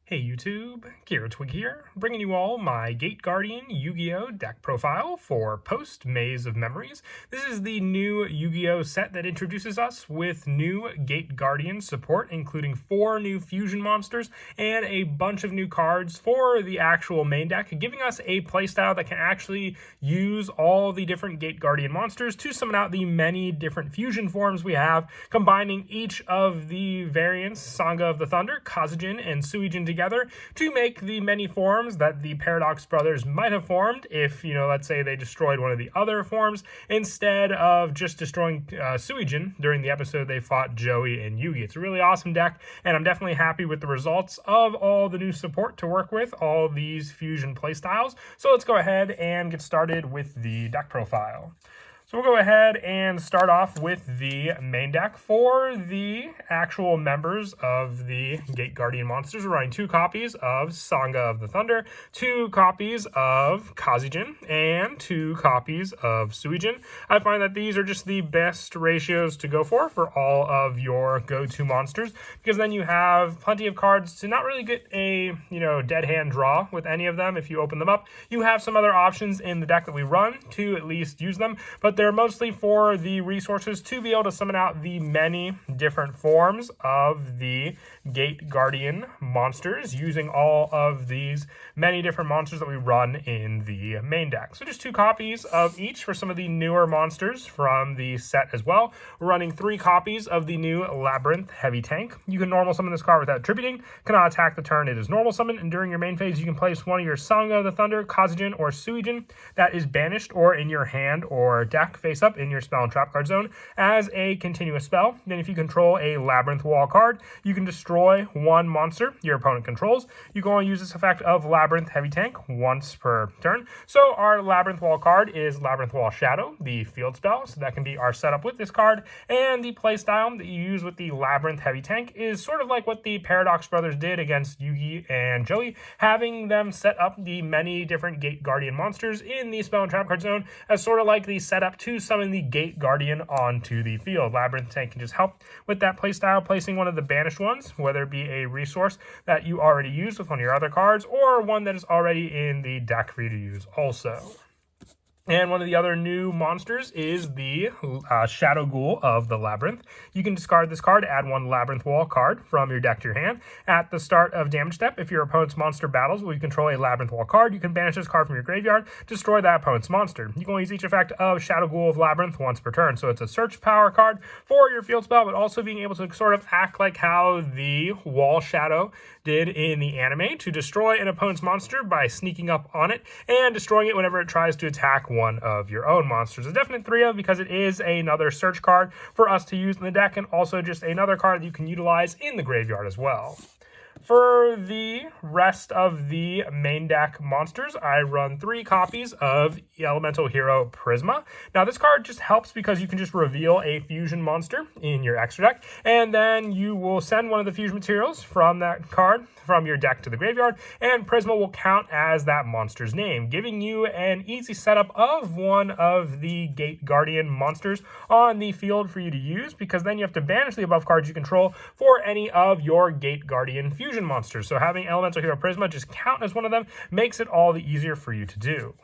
Hey YouTube, Kira Twig here, bringing you all my Gate Guardian Yu-Gi-Oh! Deck profile for post-Maze of Memories. This is the new Yu-Gi-Oh! Set that introduces us with new Gate Guardian support, including 4 new fusion monsters and a bunch of new cards for the actual main deck, giving us a playstyle that can actually use all the different Gate Guardian monsters to summon out the many different fusion forms we have, combining each of the variants, Sangha of the Thunder, Kazejin, and Suijin together to make the many forms that the Paradox brothers might have formed if, let's say they destroyed one of the other forms, instead of just destroying Suijin during the episode they fought Joey and Yugi. It's a really awesome deck, and I'm definitely happy with the results of all the new support to work with all these fusion playstyles. So let's go ahead and get started with the deck profile. So we'll go ahead and start off with the main deck. For the actual members of the Gate Guardian monsters, we're running 2 copies of Sangha of the Thunder, 2 copies of Kazejin, and 2 copies of Suijin. I find that these are just the best ratios to go for all of your go-to monsters, because then you have plenty of cards to not really get a, dead hand draw with any of them. If you open them up, you have some other options in the deck that we run to at least use them, but they're mostly for the resources to be able to summon out the many different forms of the Gate Guardian monsters using all of these many different monsters that we run in the main deck. So just 2 copies of each for some of the newer monsters from the set as well. We're running 3 copies of the new Labyrinth Heavy Tank. You can normal summon this card without attributing, cannot attack the turn it is normal summoned, and during your main phase you can place one of your Sangha of the Thunder, Kazejin, or Suijin that is banished or in your hand or deck face up in your spell and trap card zone as a continuous spell. Then if you control a Labyrinth Wall card, you can destroy 1 monster your opponent controls. You can only use this effect of Labyrinth Heavy Tank once per turn. So our Labyrinth Wall card is Labyrinth Wall Shadow, the field spell, so that can be our setup with this card. And the playstyle that you use with the Labyrinth Heavy Tank is sort of like what the Paradox brothers did against Yugi and Joey, having them set up the many different Gate Guardian monsters in the spell and trap card zone as sort of like the setup to summon the Gate Guardian onto the field. Labyrinth Tank can just help with that playstyle, placing one of the banished ones, whether it be a resource that you already used with one of your other cards or one that is already in the deck for you to use also. And one of the other new monsters is the Shadow Ghoul of the Labyrinth. You can discard this card, add 1 Labyrinth Wall card from your deck to your hand. At the start of damage step, if your opponent's monster battles will you control a Labyrinth Wall card, you can banish this card from your graveyard, destroy that opponent's monster. You can only use each effect of Shadow Ghoul of Labyrinth once per turn. So it's a search power card for your field spell, but also being able to sort of act like how the Wall Shadow did in the anime, to destroy an opponent's monster by sneaking up on it and destroying it whenever it tries to attack one of your own monsters. A definite 3-of because it is another search card for us to use in the deck, and also just another card that you can utilize in the graveyard as well. For the rest of the main deck monsters, I run 3 copies of Elemental Hero Prisma. Now this card just helps because you can just reveal a fusion monster in your extra deck, and then you will send one of the fusion materials from that card from your deck to the graveyard, and Prisma will count as that monster's name, giving you an easy setup of one of the Gate Guardian monsters on the field for you to use, because then you have to banish the above cards you control for any of your Gate Guardian fusion monsters. So having Elemental Hero Prisma just count as one of them makes it all the easier for you to do.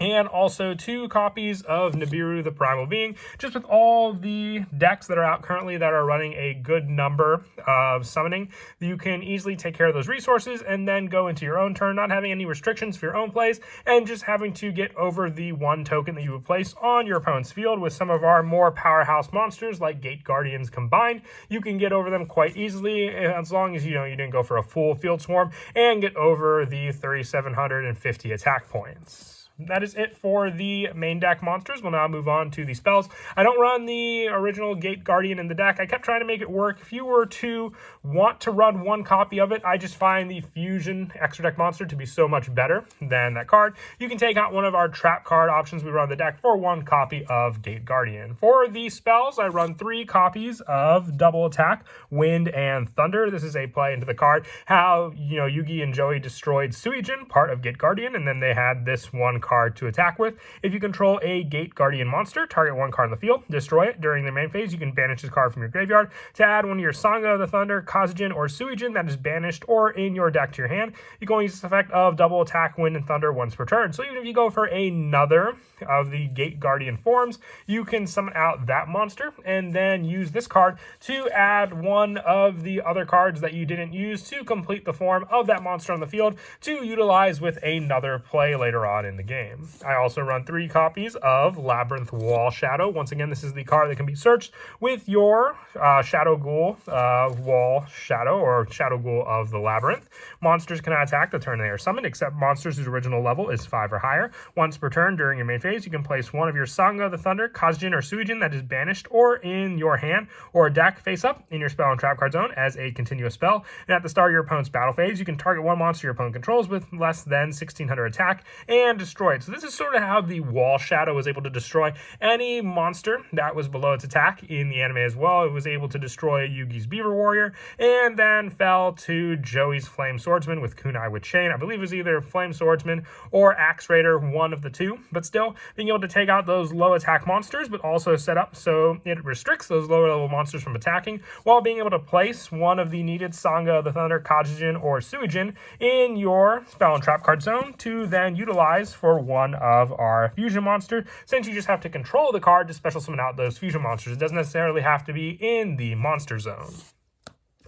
And also 2 copies of Nibiru the Primal Being, just with all the decks that are out currently that are running a good number of summoning. You can easily take care of those resources and then go into your own turn, not having any restrictions for your own plays, and just having to get over the 1 token that you would place on your opponent's field. With some of our more powerhouse monsters like Gate Guardians combined, you can get over them quite easily, as long as you didn't go for a full field swarm, and get over the 3,750 attack points. That is it for the main deck monsters. We'll now move on to the spells. I don't run the original Gate Guardian in the deck. I kept trying to make it work. If you were to want to run 1 copy of it, I just find the Fusion extra deck monster to be so much better than that card. You can take out one of our trap card options we run the deck for 1 copy of Gate Guardian. For the spells, I run 3 copies of Double Attack, Wind, and Thunder. This is a play into the card how, Yugi and Joey destroyed Suijin, part of Gate Guardian, and then they had this 1 card card to attack with. If you control a Gate Guardian monster, target one card on the field, destroy it. During the main phase, you can banish this card from your graveyard to add one of your Sanga of the Thunder, Kazugen, or Suijin that is banished or in your deck to your hand. You can only use this effect of double attack, wind, and thunder once per turn. So even if you go for another of the Gate Guardian forms, you can summon out that monster and then use this card to add one of the other cards that you didn't use to complete the form of that monster on the field to utilize with another play later on in the game. I also run 3 copies of Labyrinth Wall Shadow. Once again, this is the card that can be searched with your Shadow Ghoul Wall Shadow or Shadow Ghoul of the Labyrinth. Monsters cannot attack the turn they are summoned, except monsters whose original level is 5 or higher. Once per turn during your main phase, you can place one of your Sanga of the Thunder, Kazugen, or Suijin that is banished or in your hand or deck face up in your spell and trap card zone as a continuous spell. And at the start of your opponent's battle phase, you can target one monster your opponent controls with less than 1600 attack and destroy it. So this is sort of how the Wall Shadow was able to destroy any monster that was below its attack in the anime as well. It was able to destroy Yugi's Beaver Warrior and then fell to Joey's Flame Swordsman with Kunai with Chain. I believe it was either Flame Swordsman or Axe Raider, one of the two, but still being able to take out those low attack monsters, but also set up so it restricts those lower level monsters from attacking while being able to place one of the needed Sanga of the Thunder, Kazugen, or Suijin in your spell and trap card zone to then utilize for one of our fusion monsters, since you just have to control the card to special summon out those fusion monsters. It doesn't necessarily have to be in the monster zone.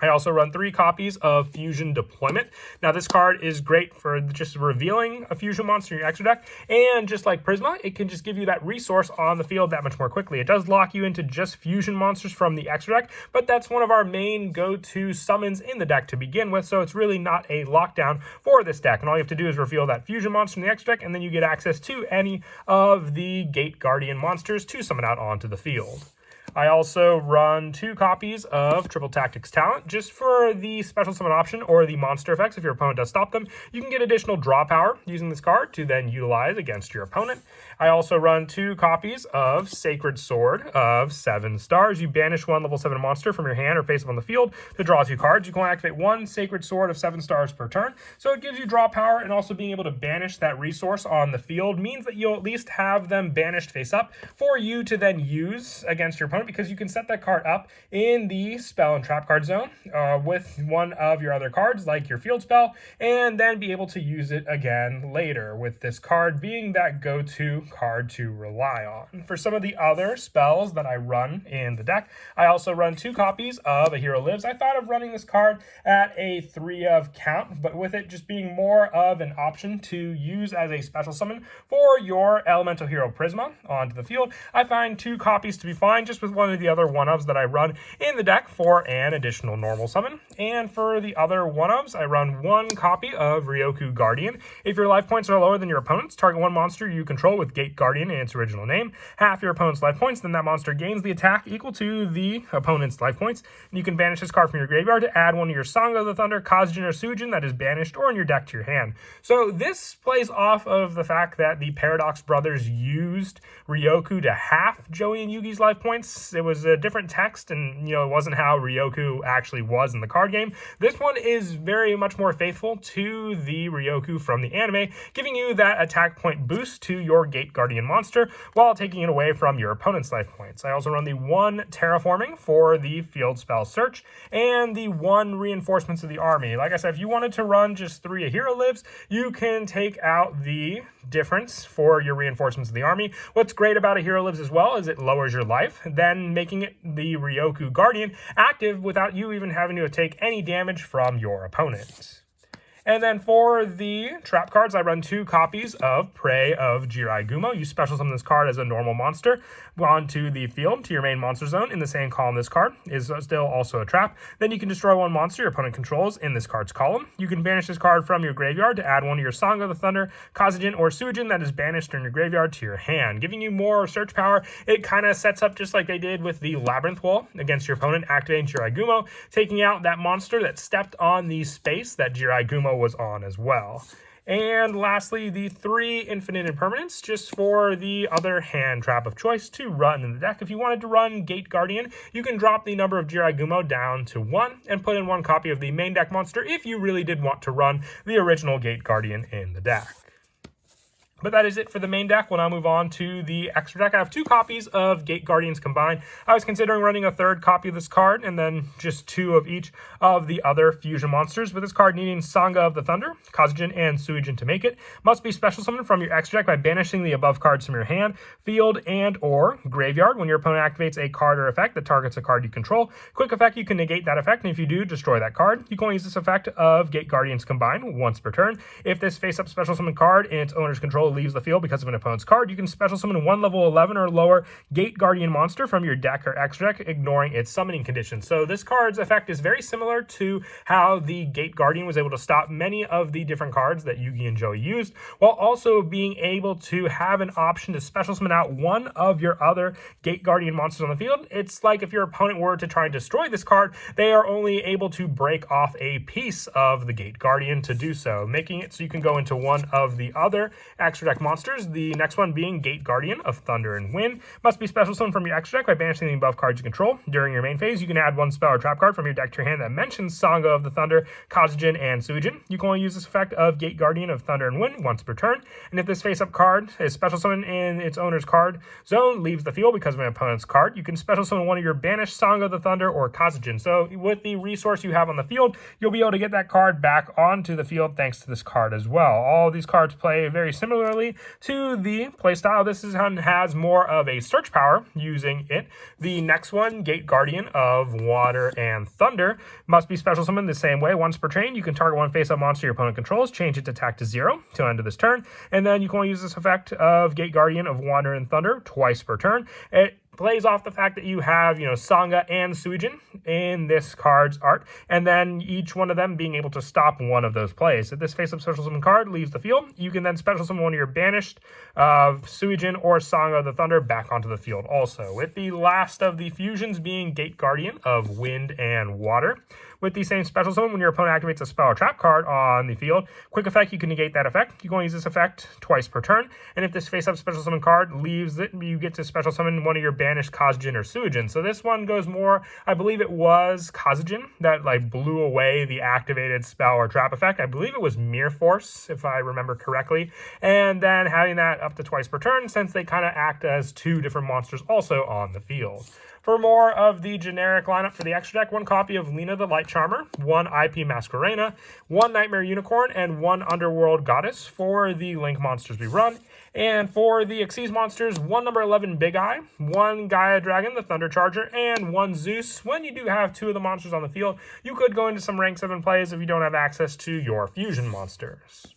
I also run 3 copies of Fusion Deployment. Now, this card is great for just revealing a fusion monster in your extra deck, and just like Prisma, it can just give you that resource on the field that much more quickly. It does lock you into just fusion monsters from the extra deck, but that's one of our main go-to summons in the deck to begin with, so it's really not a lockdown for this deck. And all you have to do is reveal that fusion monster in the extra deck, and then you get access to any of the Gate Guardian monsters to summon out onto the field. I also run 2 copies of Triple Tactics Talent, just for the special summon option or the monster effects. If your opponent does stop them, you can get additional draw power using this card to then utilize against your opponent. I also run 2 copies of Sacred Sword of 7 stars. You banish one level 7 monster from your hand or face up on the field to draw 2 cards. You can only activate 1 Sacred Sword of 7 stars per turn. So it gives you draw power, and also being able to banish that resource on the field means that you'll at least have them banished face up for you to then use against your opponent, because you can set that card up in the spell and trap card zone with one of your other cards, like your field spell, and then be able to use it again later, with this card being that go-to card to rely on. For some of the other spells that I run in the deck, I also run 2 copies of A Hero Lives. I thought of running this card at a 3 of count, but with it just being more of an option to use as a special summon for your Elemental Hero Prisma onto the field, I find 2 copies to be fine, just with one of the other one-ofs that I run in the deck for an additional normal summon. And for the other one-ofs, I run 1 copy of Ryoku Guardian. If your life points are lower than your opponent's, target one monster you control with Gate Guardian in its original name. Half your opponent's life points, then that monster gains the attack equal to the opponent's life points. And you can banish this card from your graveyard to add one of your Sanga of the Thunder, Kazugen, or Suijin that is banished or in your deck to your hand. So this plays off of the fact that the Paradox Brothers used Ryoku to half Joey and Yugi's life points. It was a different text, and it wasn't how Ryoku actually was in the card game. This one is very much more faithful to the Ryoku from the anime, giving you that attack point boost to your Gate Guardian monster while taking it away from your opponent's life points. I also run the 1 Terraforming for the field spell search and the 1 Reinforcements of the Army. Like I said, if you wanted to run just 3 A Hero Lives, you can take out the difference for your Reinforcements of the Army. What's great about A Hero Lives as well is it lowers your life, then making it the Ryoku Guardian active without you even having to take any damage from your opponent. And then for the trap cards, I run 2 copies of Prey of Jirai Gumo. You special summon this card as a normal monster onto the field to your main monster zone. In the same column, this card is still also a trap. Then you can destroy 1 monster your opponent controls in this card's column. You can banish this card from your graveyard to add one of your Sanga of the Thunder, Kazugen, or Suijin that is banished in your graveyard to your hand, giving you more search power. It kind of sets up just like they did with the Labyrinth Wall against your opponent, activating Jirai Gumo, taking out that monster that stepped on the space that Jirai Gumo was on as well. And lastly, the 3 Infinite Impermanence, just for the other hand trap of choice to run in the deck. If you wanted to run Gate Guardian, you can drop the number of Jirai Gumo down to 1 and put in 1 copy of the main deck monster if you really did want to run the original Gate Guardian in the deck. But that is it for the main deck. We'll now move on to the extra deck. I have 2 copies of Gate Guardians combined. I was considering running a 3rd copy of this card and then just 2 of each of the other fusion monsters, with this card needing Sangha of the Thunder, Kazujin, and Suijin to make it. Must be special summoned from your extra deck by banishing the above cards from your hand, field, and or graveyard. When your opponent activates a card or effect that targets a card you control, quick effect, you can negate that effect, and if you do, destroy that card. You can only use this effect of Gate Guardians combined once per turn. If this face-up special summon card in its owner's control leaves the field because of an opponent's card, you can special summon 1 level 11 or lower Gate Guardian monster from your deck or extra deck, ignoring its summoning conditions. So this card's effect is very similar to how the Gate Guardian was able to stop many of the different cards that Yugi and Joey used, while also being able to have an option to special summon out 1 of your other Gate Guardian monsters on the field. It's like if your opponent were to try and destroy this card, they are only able to break off a piece of the Gate Guardian to do so, making it so you can go into 1 of the other extra deck monsters. The next one being Gate Guardian of Thunder and Wind. Must be special summoned from your extra deck by banishing the above cards you control. During your main phase, you can add 1 spell or trap card from your deck to your hand that mentions Sangha of the Thunder, Kazujin, and Suijin. You can only use this effect of Gate Guardian of Thunder and Wind once per turn, and if this face-up card is special summoned in its owner's card zone, leaves the field because of an opponent's card, you can special summon 1 of your banished Sangha of the Thunder or Kazujin. So with the resource you have on the field, you'll be able to get that card back onto the field thanks to this card as well. All of these cards play very similarly to the playstyle. This one has more of a search power using it. The next one, Gate Guardian of Water and Thunder, must be special summoned the same way. Once per turn, you can target 1 face-up monster your opponent controls, change its attack to 0 till end of this turn, and then you can only use this effect of Gate Guardian of Water and Thunder twice per turn. It plays off the fact that you have, Sangha and Suijin in this card's art, and then each one of them being able to stop 1 of those plays. If this face-up special summon card leaves the field, you can then special summon 1 of your banished Suijin or Sangha of the Thunder back onto the field also, with the last of the fusions being Gate Guardian of Wind and Water. With the same special summon, when your opponent activates a spell or trap card on the field, quick effect, you can negate that effect. You can only use this effect twice per turn, and if this face-up special summon card leaves it, you get to special summon 1 of your banished Kazujin or Suijin. So this one goes more, I believe it was Kazujin that blew away the activated spell or trap effect. I believe it was Mirror Force, if I remember correctly, and then having that up to twice per turn, since they kind of act as 2 different monsters also on the field. For more of the generic lineup for the extra deck, 1 copy of Lena the Light Charmer, 1 IP Masquerena, 1 Nightmare Unicorn, and 1 Underworld Goddess for the Link monsters we run. And for the Xyz monsters, 1 number 11 Big Eye, 1 Gaia Dragon, the Thunder Charger, and 1 Zeus. When you do have 2 of the monsters on the field, you could go into some rank 7 plays if you don't have access to your fusion monsters.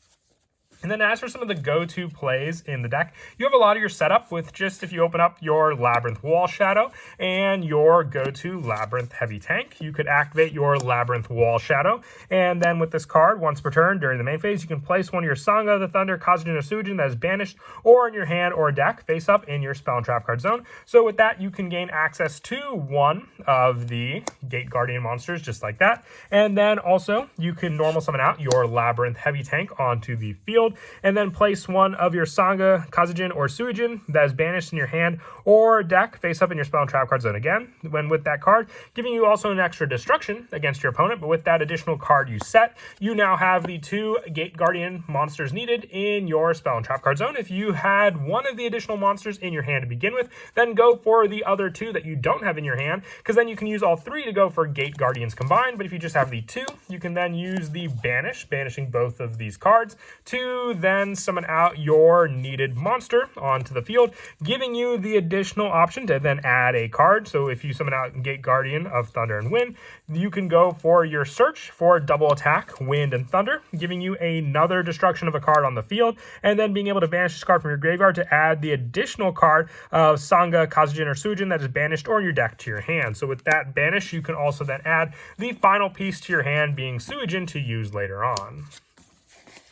And then as for some of the go-to plays in the deck, you have a lot of your setup with just, if you open up your Labyrinth Wall Shadow and your go-to Labyrinth Heavy Tank, you could activate your Labyrinth Wall Shadow. And then with this card, once per turn during the main phase, you can place 1 of your Sangha of the Thunder, Kazujin, or Suijin that is banished or in your hand or deck face up in your spell and trap card zone. So with that, you can gain access to 1 of the Gate Guardian monsters just like that. And then also, you can normal summon out your Labyrinth Heavy Tank onto the field, and then place 1 of your Sangha, Kazujin, or Suijin that is banished in your hand or deck face up in your spell and trap card zone again, when with that card, giving you also an extra destruction against your opponent. But with that additional card you set, you now have the 2 Gate Guardian monsters needed in your spell and trap card zone. If you had 1 of the additional monsters in your hand to begin with, then go for the other 2 that you don't have in your hand, because then you can use all 3 to go for Gate Guardians combined. But if you just have the 2, you can then use the banishing both of these cards to then summon out your needed monster onto the field, giving you the additional option to then add a card. So if you summon out Gate Guardian of Thunder and Wind, you can go for your search for double attack, Wind and Thunder, giving you another destruction of a card on the field, and then being able to banish this card from your graveyard to add the additional card of Sangha, Kazujin, or Suijin that is banished or in your deck to your hand. So with that banish, you can also then add the final piece to your hand, being Suijin, to use later on.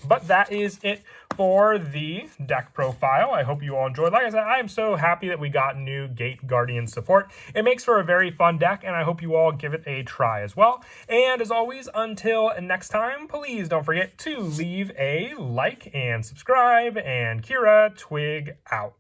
But that is it for the deck profile. I hope you all enjoyed. Like I said, I am so happy that we got new Gate Guardian support. It makes for a very fun deck, and I hope you all give it a try as well. And as always, until next time, please don't forget to leave a like and subscribe, and Kira Twig out.